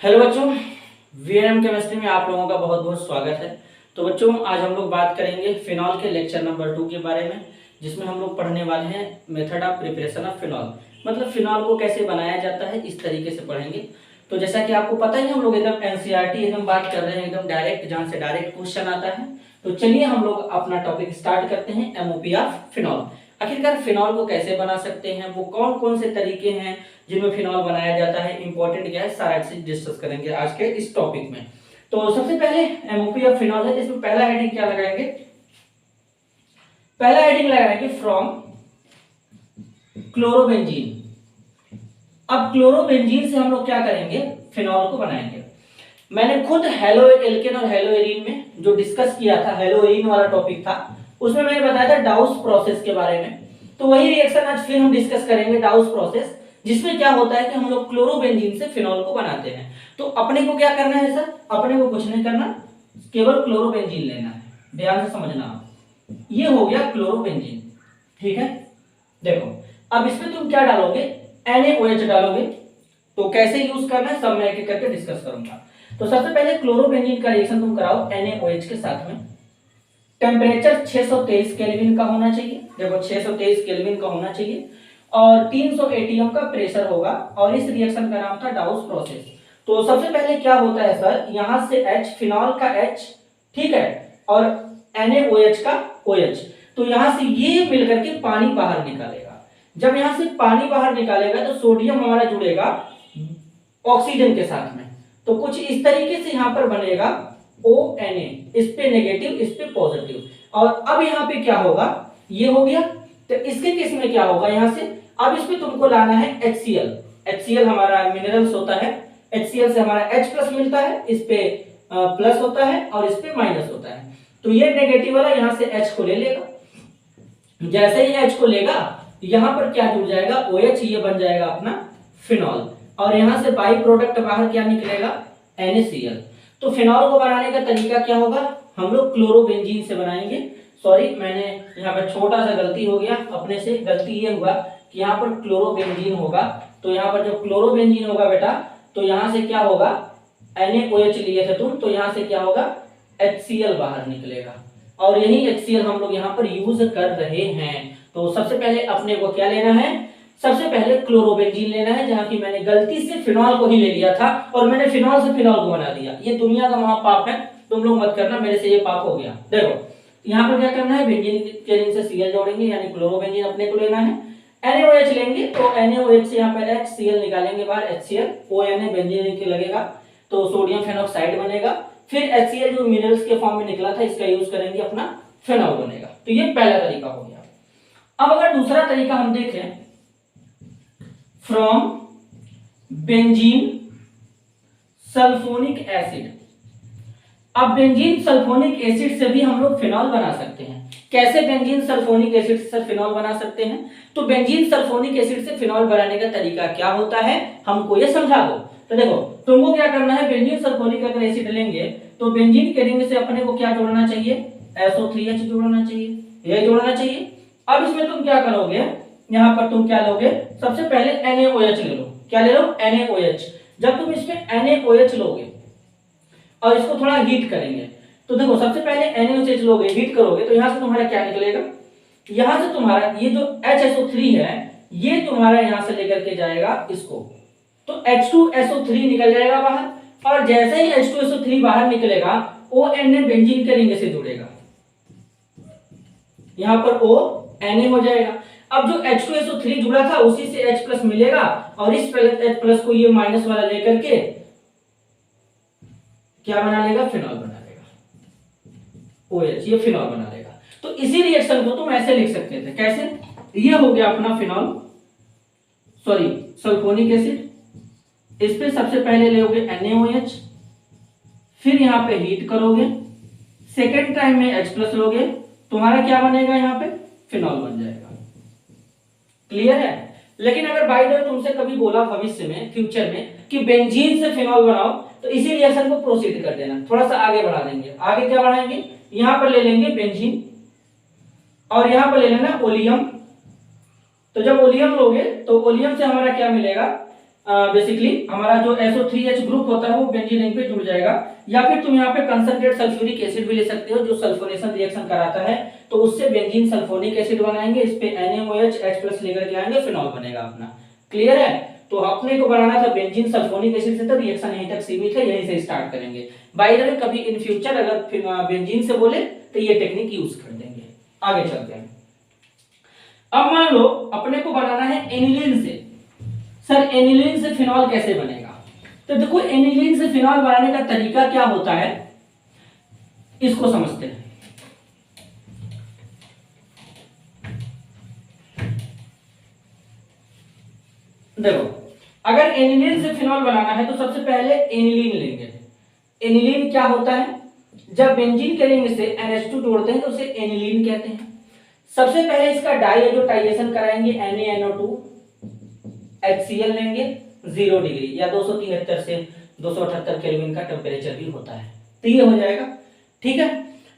Hello बच्चों, VM chemistry में आप लोगों का बहुत बहुत स्वागत है। तो बच्चों, आज हम लोग बात करेंगे फिनॉल के लेक्चर नंबर 2 के बारे में, जिसमें हम लोग पढ़ने वाले हैं method of preparation of phenol. मतलब फिनॉल को कैसे बनाया जाता है, इस तरीके से पढ़ेंगे। तो जैसा कि आपको पता ही, हम लोग एकदम एनसीईआरटी एकदम बात कर रहे हैं, एकदम डायरेक्ट, जहाँ से डायरेक्ट क्वेश्चन आता है। तो चलिए हम लोग अपना टॉपिक स्टार्ट करते हैं, एमओपी ऑफ फिनॉल। आखिरकार फिनॉल को कैसे बना सकते हैं, वो कौन कौन से तरीके हैं जिनमें फिनॉल बनाया जाता है, इंपॉर्टेंट क्या है, सारा चीज डिस्कस करेंगे आज के इस टॉपिक में। तो सबसे पहले एमओपी ऑफ फिनॉल है, जिसमें पहला हेडिंग क्या लगाएंगे, पहला हेडिंग लगाएंगे फ्रॉम क्लोरोबेंजीन। अब क्लोरोबेंजीन से हम लोग क्या करेंगे, फिनॉल को बनाएंगे। मैंने खुद हेलो एल्केन और हेलो एरीन में जो डिस्कस किया था, हेलो एरीन वाला टॉपिक था, उसमें मैंने बताया था डाउस प्रोसेस के बारे में। तो वही रिएक्शन आज फिर हम डिस्कस करेंगे, डाउस प्रोसेस, जिसमें क्या होता है कि हम लोग क्लोरोबेंजीन से फिनॉल को बनाते हैं। तो अपने को क्या करना है सर, अपने को कुछ नहीं करना, केवल क्लोरोबेंजीन लेना है। ध्यान से समझना आप, ये हो गया क्लोरोबेंजीन, ठीक है। देखो अब इसमें तुम क्या डालोगे, NaOH डालोगे। तो कैसे यूज करना है सब मैं एक एक करके डिस्कस करूंगा। तो सबसे पहले क्लोरोबेंजीन का रिएक्शन तुम कराओ NaOH के साथ में। टेम्परेचर 623 केल्विन का होना चाहिए। देखो 623 केल्विन का होना चाहिए और 300 एटीएम का प्रेशर होगा, और इस रिएक्शन का नाम था डाउस प्रोसेस। तो सबसे पहले क्या होता है सर, यहां से H, फिनॉल का H, ठीक है, और NaOH का OH। तो यहां से ये मिलकर के पानी बाहर निकालेगा। जब यहां से पानी बाहर निकालेगा तो सोडियम हमारा जुड़ेगा ऑक्सीजन के साथ में। तो कुछ इस तरीके से यहां पर बनेगा ONA, इस पे नेगेटिव, इस पे पॉजिटिव। और अब यहाँ पे क्या होगा, ये हो गया। तो इसके केस में क्या होगा, यहां से अब इसमें तुमको लाना है HCl। HCl हमारा मिनरल्स होता है, HCl से हमारा H प्लस मिलता है, इस पे प्लस होता है और इस पे माइनस होता है। तो ये नेगेटिव वाला यहां से H को ले लेगा। जैसे ही H को लेगा, यहां पर क्या जुड़ जाएगा, OH, ये बन जाएगा अपना फिनॉल। और यहां से बाई प्रोडक्ट बाहर क्या निकलेगा, NaCl। तो फिनॉल को बनाने का तरीका क्या होगा, हम लोग क्लोरोबेंजीन से बनाएंगे। सॉरी, मैंने यहाँ पर छोटा सा गलती हो गया अपने से। गलती ये हुआ कि यहाँ पर क्लोरोबेंजीन होगा, तो यहाँ पर जब क्लोरोबेंजीन होगा बेटा, तो यहाँ से क्या होगा, NaOH लिए थे तुम, तो यहाँ से क्या होगा, HCl बाहर निकलेगा। और यही HCl हम लोग यहाँ पर यूज कर रहे हैं। तो सबसे पहले अपने को क्या लेना है, सबसे पहले क्लोरोबेंजीन लेना है, जहां की मैंने गलती से फिनॉल को ही ले लिया था और मैंने फिनॉल से फिनॉल को बना दिया। ये दुनिया का महापाप है, तुम लोग मत करना, मेरे से ये पाप हो गया। देखो यहाँ पर क्या करना है, बेंजीन के रिंग से Cl जोड़ेंगे, यानी क्लोरोबेंजीन अपने को लेना है। NaOH लेंगे, तो NaOH से यहाँ पर HCl निकालेंगे बाहर, HCl, ONA बेंजीन रिंग के लगेगा, तो सोडियम फेनॉक्साइड बनेगा। फिर HCl जो मिनरल्स के फॉर्म में निकला था, इसका यूज करेंगे, अपना फिनॉल बनेगा। तो ये पहला तरीका हो गया। अब अगर दूसरा तरीका हम देखें, फ्रॉम बेंजीन सल्फोनिक एसिड। अब बेंजीन सल्फोनिक एसिड से भी हम लोग फिनॉल बना सकते हैं। कैसे बेंजीन सल्फोनिक एसिड से फिनॉल बना सकते हैं, तो बेंजीन सल्फोनिक एसिड से फिनॉल बनाने का तरीका क्या होता है, हमको ये समझा दो। तो देखो तुमको क्या करना है, बेंजीन सल्फोनिक अगर एसिड लेंगे, तो बेंजीन के रिंग से अपने को क्या जोड़ना चाहिए, SO3H जोड़ना चाहिए, ये जोड़ना चाहिए। अब इसमें तुम क्या करोगे, यहाँ पर तुम क्या लोगे, सबसे पहले NaOH ले लो। क्या ले लो, NaOH। जब तुम इसमें NaOH लोगे और इसको थोड़ा हीट करेंगे, तो देखो सबसे पहले NaOH लोगे, हीट करोगे, तो यहां से तुम्हारा क्या निकलेगा, यहां से तुम्हारा ये जो HSO3 है, ये तुम्हारा यहां से लेकर के जाएगा इसको, तो H2SO3 निकल जाएगा बाहर। और जैसे ही H2SO3 बाहर निकलेगा, ONA बेंजीन के रिंग से जुड़ेगा, यहां पर ONA हो जाएगा। अब जो H2SO3 जुड़ा था, उसी से H प्लस मिलेगा, और इस H प्लस को ये माइनस वाला लेकर के क्या बना लेगा, फिनॉल बना लेगा, OH, ये फिनॉल बना लेगा। तो इसी रिएक्शन को तुम ऐसे लिख सकते थे, कैसे, ये हो गया अपना फिनॉल, सॉरी सल्फोनिक एसिड। इस पे सबसे पहले लोगे NaOH, फिर यहां पे हीट करोगे, सेकेंड टाइम में H प्लस लोगे, तुम्हारा क्या बनेगा, यहां पे फिनॉल बन जाएगा। क्लियर है। लेकिन अगर बाय द वे तुमसे कभी बोला भविष्य में, फ्यूचर में, कि बेंजीन से फिनॉल बनाओ, तो इसी रिएक्शन को प्रोसीड कर देना, थोड़ा सा आगे बढ़ा देंगे। आगे क्या बढ़ाएंगे, यहां पर ले लेंगे बेंजीन और यहां पर ले लेना ओलियम। तो जब ओलियम लोगे, तो ओलियम से हमारा क्या मिलेगा, बेसिकली हमारा जो SO3H ग्रुप होता है वो बेंजीन रिंग पे जुड़ जाएगा। या फिर तुम यहाँ पे कंसंट्रेट सल्फ्यूरिक एसिड भी ले सकते हो जो सल्फोनेशन रिएक्शन कराता है, तो उससे बेंजीन सल्फोनिक एसिड बनाएंगे, इस पे NaOH H+ लेकर के आएंगे, फिनॉल बनेगा अपना। क्लियर है? तो अपने को बनाना था बेंजीन सल्फोनिक एसिड से, तो रिएक्शन यहीं तक सीमित है, यहीं से स्टार्ट करेंगे। बाय द वे कभी इन फ्यूचर अगर बेंजीन से बोले तो ये टेक्निक यूज कर देंगे। आगे चलते हैं। अब मान लो अपने को बनाना है एनिलीन से। सर एनिलीन से फिनॉल कैसे बनेगा? तो देखो एनिलीन से फिनॉल बनाने का तरीका क्या होता है इसको समझते हैं। देखो अगर एनिलीन से फिनॉल बनाना है तो सबसे पहले एनिलीन लेंगे। एनिलीन क्या होता है? जब बेंजीन के रिंग से NH2 जोड़ते हैं तो उसे एनिलीन कहते हैं। सबसे पहले इसका डाइएजोटाइजेशन कराएंगे, NaNO2 HCl लेंगे 0 डिग्री या 273 से 278 केल्विन का टेम्परेचर भी होता है, तो ये हो जाएगा। ठीक है,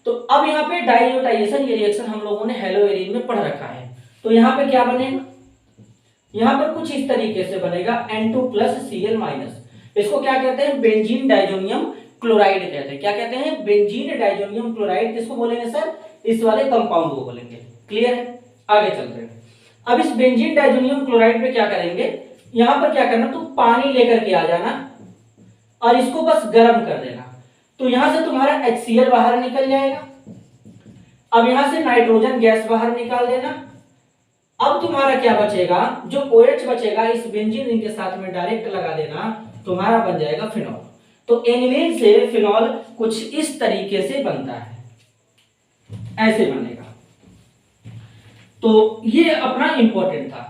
तो अब यहाँ पे डाइएजोटाइजेशन ये रिएक्शन हम लोगों ने हेलोएरिन में पढ़ रखा है, तो यहाँ पे क्या बनेगा? यहाँ पर कुछ इस तरीके से बनेगा N2+Cl-। इसको क्या कहते हैं? बेंजीन डाइजोनियम क्लोराइड कहते हैं। क्या कहते हैं? Benzene diazonium chloride. किसको बोलेंगे सर? इस वाले कंपाउंड को बोलेंगे। क्लियर है? आगे चलते हैं। अब इस बेंजीन डाइजोनियम क्लोराइड पे क्या करेंगे? यहां पर क्या करना, तो पानी लेकर के आ जाना और इसको बस गर्म कर देना, तो यहां से तुम्हारा HCl बाहर निकल जाएगा। अब यहां से नाइट्रोजन गैस बाहर निकाल देना। अब तुम्हारा क्या बचेगा? जो OH बचेगा इस बेंजीन रिंग के साथ में डायरेक्ट लगा देना, तुम्हारा बन जाएगा फिनॉल। तो एनिलीन से फिनॉल कुछ इस तरीके से बनता है, ऐसे बनेगा। तो ये अपना इंपॉर्टेंट था।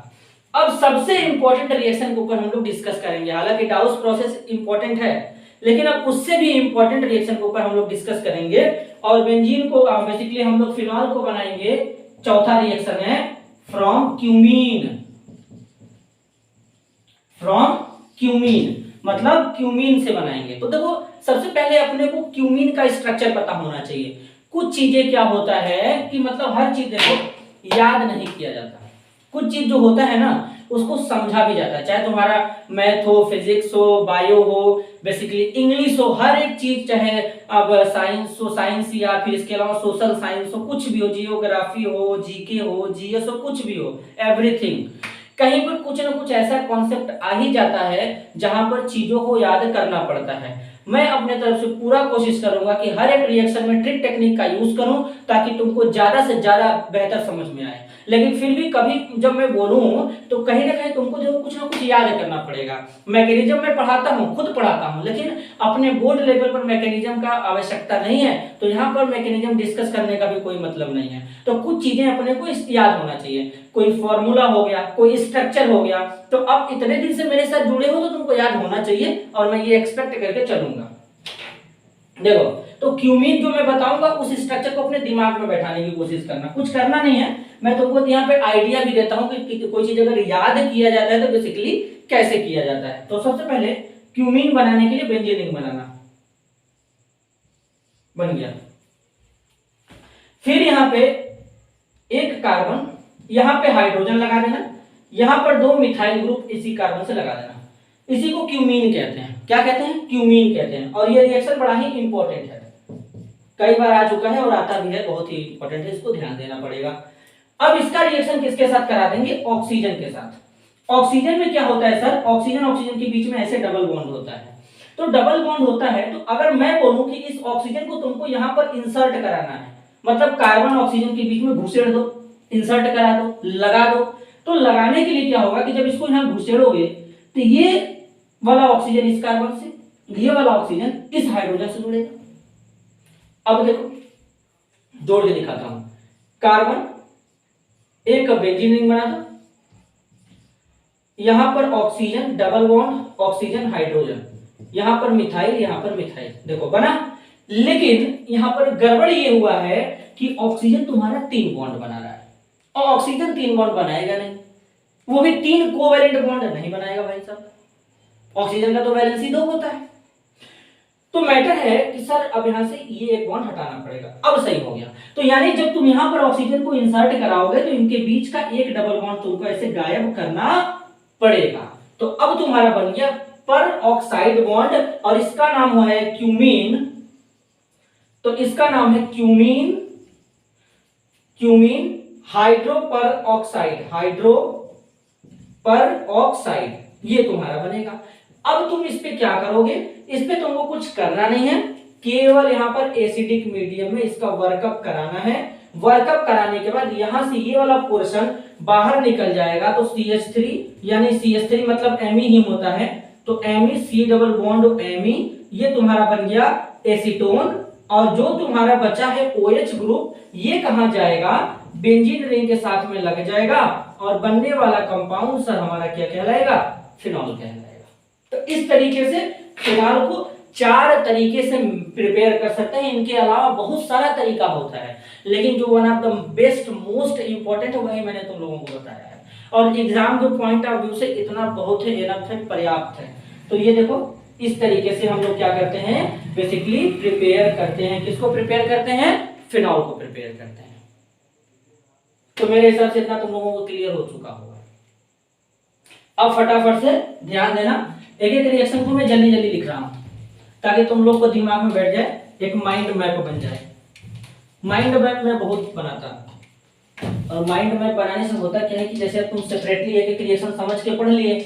अब सबसे इंपॉर्टेंट रिएक्शन के ऊपर हम लोग डिस्कस करेंगे। हालांकि डाउस प्रोसेस इंपॉर्टेंट है, लेकिन अब उससे भी इंपॉर्टेंट रिएक्शन के ऊपर हम लोग डिस्कस करेंगे। और बेंजीन को बेसिकली हम लोग फिनॉल को बनाएंगे। चौथा रिएक्शन है फ्रॉम क्यूमीन। फ्रॉम क्यूमीन मतलब क्यूमीन से बनाएंगे। तो देखो सबसे पहले अपने को क्यूमीन का स्ट्रक्चर पता होना चाहिए। कुछ चीजें क्या होता है कि मतलब हर चीज देखो याद नहीं किया जाता, कुछ चीज जो होता है ना उसको समझा भी जाता है, चाहे तुम्हारा मैथ हो, फिजिक्स हो, बायो हो, बेसिकली इंग्लिश हो, हर एक चीज, चाहे अब साइंस हो, साइंस या फिर इसके अलावा सोशल साइंस हो, कुछ भी हो, जियोग्राफी हो, जीके हो, जीएस हो, कुछ भी हो, एवरीथिंग, कहीं पर कुछ ना कुछ ऐसा कॉन्सेप्ट आ ही जाता है जहां पर चीजों को याद करना पड़ता है। मैं अपने तरफ से पूरा कोशिश करूंगा कि हर एक रिएक्शन में ट्रिक टेक्निक का यूज करूं ताकि तुमको ज्यादा से ज्यादा बेहतर समझ में आए। लेकिन फिर भी कभी जब मैं बोलूं तो कहीं ना कहीं तुमको जो कुछ ना कुछ याद करना पड़ेगा। मैकेनिज्म में पढ़ाता हूं, खुद पढ़ाता हूं, लेकिन अपने बोर्ड लेवल पर मैकेनिज्म का आवश्यकता नहीं है, तो यहाँ पर मैकेनिज्म डिस्कस करने का भी कोई मतलब नहीं है। तो कुछ चीजें अपने को याद होना चाहिए, कोई फॉर्मूला हो गया, कोई स्ट्रक्चर हो गया। तो अब इतने दिन से मेरे साथ जुड़े हो तो तुमको याद होना चाहिए और मैं ये एक्सपेक्ट करके चलूंगा। देखो तो क्यूमीन जो मैं बताऊंगा उस स्ट्रक्चर को अपने दिमाग में बैठाने की कोशिश करना, कुछ करना नहीं है। मैं तुमको यहाँ पे आइडिया भी देता हूँ कि कोई चीज अगर याद किया जाता है तो बेसिकली कैसे किया जाता है। तो सबसे पहले क्यूमीन बनाने के लिए बेंजीन रिंग बनाना बन गया। फिर यहाँ पे एक कार्बन, यहाँ पे हाइड्रोजन लगा देना, यहाँ पर 2 मिथाइल ग्रुप इसी कार्बन से लगा देना। इसी को क्यूमीन कहते हैं। क्या कहते हैं? क्यूमीन कहते हैं। और ये रिएक्शन बड़ा ही इंपॉर्टेंट है, कई बार आ चुका है और आता भी है, बहुत ही इंपॉर्टेंट है, इसको ध्यान देना पड़ेगा। अब इसका रिएक्शन किसके साथ करा देंगे? ऑक्सीजन के साथ। ऑक्सीजन में क्या होता है सर? ऑक्सीजन ऑक्सीजन के बीच में ऐसे डबल बॉन्ड होता है। तो डबल बॉन्ड होता है, तो अगर मैं बोलूं कि इस ऑक्सीजन को तुमको यहाँ पर इंसर्ट कराना है, मतलब कार्बन ऑक्सीजन के बीच में घुसेड़ दो, इंसर्ट करा दो, लगा दो, तो लगाने के लिए क्या होगा कि जब इसको यहाँ घुसेड़ोगे तो ये वाला ऑक्सीजन इस कार्बन से, ये वाला ऑक्सीजन इस हाइड्रोजन से जुड़ेगा। अब देखो जोड़ के दिखाता हूं। कार्बन एक बेंजीन रिंग बना दो, यहां पर oxygen double bond, oxygen hydrogen, यहां पर मिथाइल, यहां पर मिथाइल, देखो बना। लेकिन यहां पर गड़बड़ ये हुआ है कि ऑक्सीजन तुम्हारा 3 बॉन्ड बना रहा है और ऑक्सीजन 3 बॉन्ड बनाएगा नहीं, वो भी 3 कोवैलेंट बॉन्ड नहीं बनाएगा भाई साहब। ऑक्सीजन का तो वैलेंसी 2 होता है। तो मैटर है कि सर अब यहां से ये एक बॉन्ड हटाना पड़ेगा। अब सही हो गया। तो यानी जब तुम यहां पर ऑक्सीजन को इंसर्ट कराओगे तो इनके बीच का एक डबल बॉन्ड तुमको ऐसे गायब करना पड़ेगा। तो अब तुम्हारा बन गया पर ऑक्साइड बॉन्ड और इसका नाम हुआ है क्यूमीन। तो इसका नाम है क्यूमीन, क्यूमीन हाइड्रो पर ऑक्साइड, हाइड्रो पर ऑक्साइड, ये तुम्हारा बनेगा। अब तुम इस पे क्या करोगे, इस पे तुमको कुछ करना नहीं है, केवल यहां पर एसिडिक मीडियम में इसका वर्कअप कराना है। वर्कअप कराने के बाद यहां से ये वाला पोर्शन बाहर निकल जाएगा, तो CH3 यानी CH3 मतलब एमीहीम होता है, तो एमी सी डबल बॉन्ड एमी, ये तुम्हारा बन गया एसीटोन। और जो तुम्हारा बचा है OH ग्रुप, ये कहां जाएगा, बेंजीन रिंग के साथ में लग जाएगा और बनने वाला कंपाउंड सर हमारा क्या कहलाएगा, फिनॉल कहलाएगा। तो इस तरीके से फिनॉल को 4 तरीके से प्रिपेयर कर सकते हैं। इनके अलावा बहुत सारा तरीका होता है, लेकिन जो one of the best most important है वही मैंने तुम लोगों को बताया है। और एग्जाम के पॉइंट ऑफ व्यू से इतना बहुत है, इनफ है, पर्याप्त है। तो ये देखो इस तरीके से हम लोग क्या करते हैं, बेसिकली प्रिपेयर करते हैं। किसको प्रिपेयर करते हैं, फिनॉल को प्रिपेयर करते हैं। तो मेरे हिसाब से इतना तुम लोगों को क्लियर हो चुका होगा। अब फटाफट से ध्यान देना, एक एक रिएक्शन को मैं जल्दी जल्दी लिख रहा हूं ताकि तुम लोग को दिमाग में बैठ जाए, एक माइंड मैप बन जाए। माइंड मैप मैं बहुत बनाता हूं, और माइंड मैप बनाने से होता क्या है कि जैसे तुम सेपरेटली एक एक रिएक्शन समझ के पढ़ लिए,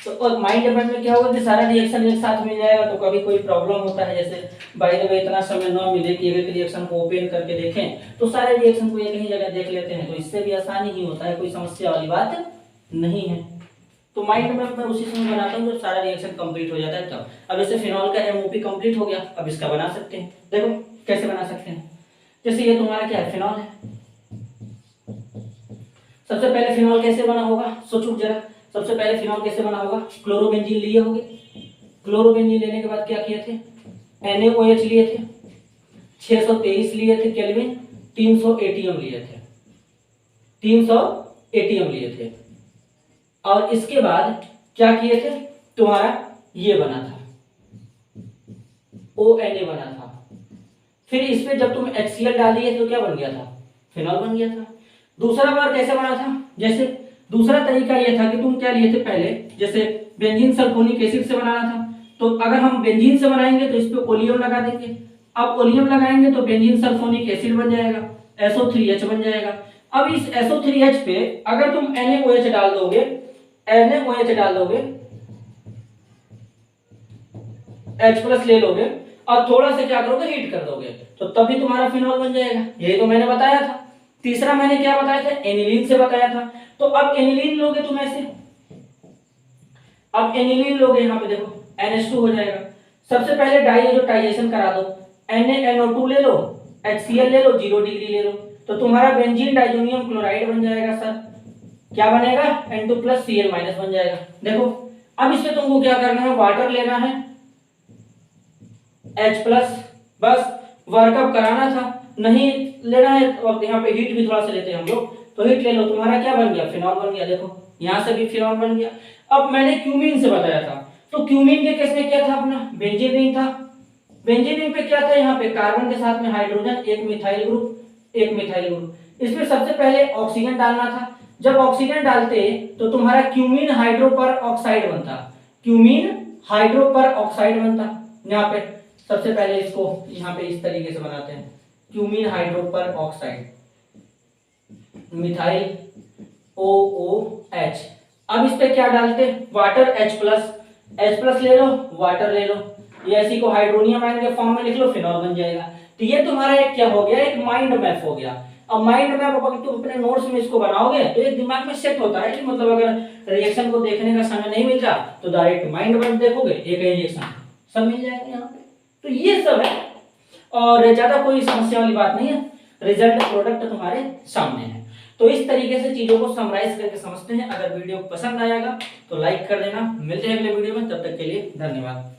तो माइंड मैप में क्या होगा कि सारा रिएक्शन एक साथ मिल जाएगा। तो कभी कोई प्रॉब्लम होता है, जैसे बाय द वे इतना समय न मिले कि एक एक रिएक्शन को ओपन करके देखें, तो सारे रिएक्शन को एक ही जगह देख लेते हैं, तो इससे भी आसानी ही होता है, कोई समस्या वाली बात नहीं है। तो माइंड मैप मैं उसी समय बनाता हूँ जब सारा रिएक्शन कंप्लीट हो जाता है तब। अब जैसे फिनॉल का MOP कंप्लीट हो गया, अब इसका बना सकते हैं। देखो कैसे बना सकते हैं, जैसे ये तुम्हारा क्या है, फिनॉल है। सबसे पहले फिनॉल कैसे बना होगा, सोचो जरा। सबसे पहले फिनॉल कैसे बना होगा, क्लोरोबेंजीन लिए होंगे। क्लोरोबेंजीन लेने के बाद क्या किए थे, NaOH लिए थे, 623 लिए थे केल्विन, 300 एटीएम लिए थे, 300 एटीएम लिए थे। और इसके बाद क्या किए थे, तुम्हारा ये बना था, ONA बना था। फिर इस पे जब तुम HCl डाल दिए तो क्या बन गया था, फिनॉल बन गया था। दूसरा बार कैसे बना था, जैसे दूसरा तरीका ये था कि तुम क्या लिए थे पहले, जैसे बेंजीन सल्फोनिक एसिड से बनाना था, तो अगर हम बेंजीन से बनाएंगे तो इस पे ओलियम लगा देंगे। अब ओलियम लगाएंगे तो बेंजीन सल्फोनिक एसिड बन जाएगा, SO3H बन जाएगा। अब इस SO3H पे अगर तुम NaOH डाल दोगे, NaOH डाल दोगे, H+ ले लोगे और थोड़ा सा क्या करोगे, हीट कर दोगे, तो तभी तुम्हारा फिनॉल बन जाएगा। यही तो मैंने बताया था। तीसरा मैंने क्या बताया था, एनिलीन से बताया था। तो अब एनिलीन लोगे तुम ऐसे, अब एनिलीन लोगे, यहाँ पे देखो NH2 हो जाएगा। सबसे पहले डाइएजोटाइजेशन करा दो, NaNO2 ले लो, HCl ले लो, 0 डिग्री ले लो, तो तुम्हारा बेंजीन डाइजोनियम क्लोराइड बन जाएगा। सर क्या बनेगा, N2+Cl- बन जाएगा। देखो अब इसमें तुमको क्या करना है, वाटर लेना है, H+, बस वर्कअप कराना था, नहीं लेना है तो यहाँ पे हीट भी थोड़ा सा लेते हैं हम लोग, तो हीट ले लो, तुम्हारा क्या बन गया, फिनॉल बन गया। देखो यहाँ से भी फिनॉल बन गया। अब मैंने क्यूमीन से बताया था, तो क्यूमीन के केस में क्या था, अपना बेंजीन रिंग था। बेंजीन रिंग पे क्या था, यहाँ पे कार्बन के साथ में हाइड्रोजन, एक मिथाइल ग्रुप, एक मिथाइल ग्रुप। इसमें सबसे पहले ऑक्सीजन डालना था। जब ऑक्सीजन डालते तो तुम्हारा क्यूमीन हाइड्रो पर ऑक्साइड बनता, क्यूमीन हाइड्रो पर ऑक्साइड बनता। यहाँ पे सबसे पहले इसको यहाँ पे इस तरीके से बनाते हैं, क्यूमीन हाइड्रो पर ऑक्साइड, मिथाइल OOH। अब इस पे क्या डालते, वाटर, H+ ले लो, वाटर ले लो, ये ऐसी को हाइड्रोनियम आयन के फॉर्म में लिख लो, फिनॉल बन जाएगा। तो ये तुम्हारा एक क्या हो गया, एक माइंड मैप हो गया। अब माइंड मैप अगर तुम अपने नोट्स में इसको बनाओगे तो ये दिमाग में सेट होता है कि मतलब अगर रिएक्शन को देखने का समय नहीं मिल रहा तो डायरेक्ट माइंड मैप देखोगे, एक रिएक्शन सब मिल जाएगा यहाँ पे। तो ये सब है और ज्यादा कोई समस्या वाली बात नहीं है, रिजल्ट प्रोडक्ट तुम्हारे सामने है। तो इस तरीके से चीजों को समराइज करके समझते हैं। अगर वीडियो पसंद आएगा तो लाइक कर देना। मिलते हैं अगले वीडियो में, तब तक के लिए धन्यवाद।